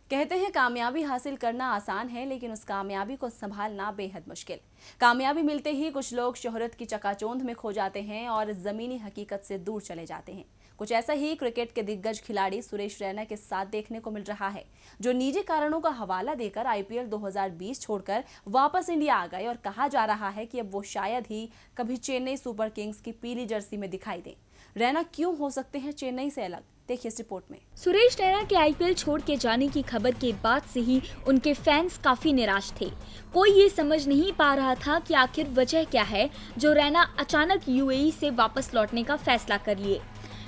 कहते हैं कामयाबी हासिल करना आसान है, लेकिन उस कामयाबी को संभालना बेहद मुश्किल। कामयाबी मिलते ही कुछ लोग शोहरत की चकाचौंध में खो जाते हैं और जमीनी हकीकत से दूर चले जाते हैं। कुछ ऐसा ही क्रिकेट के दिग्गज खिलाड़ी सुरेश रैना के साथ देखने को मिल रहा है, जो निजी कारणों का हवाला देकर आईपीएल 2020 छोड़कर वापस इंडिया आ गए और कहा जा रहा है कि अब वो शायद ही कभी चेन्नई सुपर किंग्स की पीली जर्सी में दिखाई दें। रैना क्यों हो सकते हैं चेन्नई से अलग, देखिए इस रिपोर्ट में। सुरेश रैना के आईपीएल छोड़ के जाने की खबर के बाद से ही उनके फैंस काफी निराश थे। कोई ये समझ नहीं पा रहा था कि आखिर वजह क्या है जो रैना अचानक यूएई से वापस लौटने का फैसला कर लिए।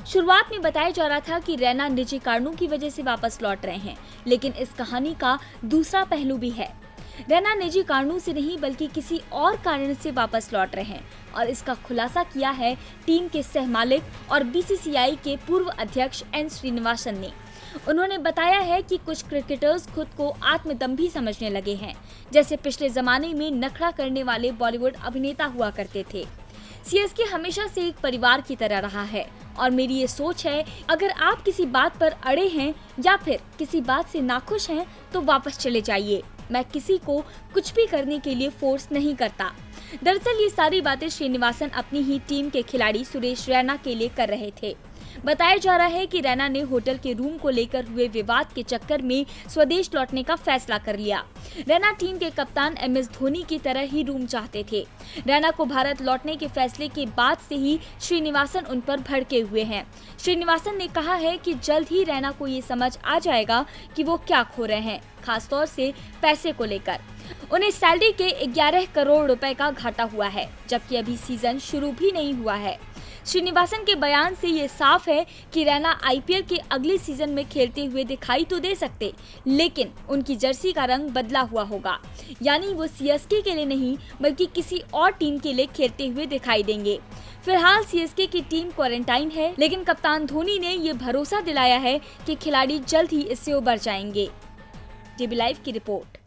शुरुआत में बताया जा रहा था कि रैना निजी कारणों की वजह से वापस लौट रहे हैं, लेकिन इस कहानी का दूसरा पहलू भी है। रैना निजी कारणों से नहीं बल्कि किसी और कारण से वापस लौट रहे हैं और इसका खुलासा किया है टीम के सह मालिक और बीसीसीआई के पूर्व अध्यक्ष एन श्रीनिवासन ने। उन्होंने बताया है कि कुछ क्रिकेटर्स खुद को आत्मदम्भी समझने लगे हैं, जैसे पिछले जमाने में नखरा करने वाले बॉलीवुड अभिनेता हुआ करते थे। सीएसके हमेशा से एक परिवार की तरह रहा है और मेरी ये सोच है, अगर आप किसी बात पर अड़े हैं या फिर किसी बात से नाखुश हैं तो वापस चले जाइए। मैं किसी को कुछ भी करने के लिए फोर्स नहीं करता। दरअसल ये सारी बातें श्रीनिवासन अपनी ही टीम के खिलाड़ी सुरेश रैना के लिए कर रहे थे। बताया जा रहा है कि रैना ने होटल के रूम को लेकर हुए विवाद के चक्कर में स्वदेश लौटने का फैसला कर लिया। रैना टीम के कप्तान एमएस धोनी की तरह ही रूम चाहते थे। रैना को भारत लौटने के फैसले के बाद से ही श्रीनिवासन उन पर भड़के हुए हैं। श्रीनिवासन ने कहा है कि जल्द ही रैना को ये समझ आ जाएगा कि वो क्या खो रहे हैं, खासतौर से पैसे को लेकर। उन्हें सैलरी के 11 करोड़ रुपए का घाटा हुआ है, जबकि अभी सीजन शुरू भी नहीं हुआ है। श्रीनिवासन के बयान से ये साफ है कि रैना आईपीएल के अगले सीजन में खेलते हुए दिखाई तो दे सकते, लेकिन उनकी जर्सी का रंग बदला हुआ होगा, यानी वो सीएसके के लिए नहीं बल्कि किसी और टीम के लिए खेलते हुए दिखाई देंगे। फिलहाल सीएसके की टीम क्वारंटाइन है, लेकिन कप्तान धोनी ने ये भरोसा दिलाया है कि खिलाड़ी जल्द ही इससे उबर जाएंगे। जेबी लाइव की रिपोर्ट।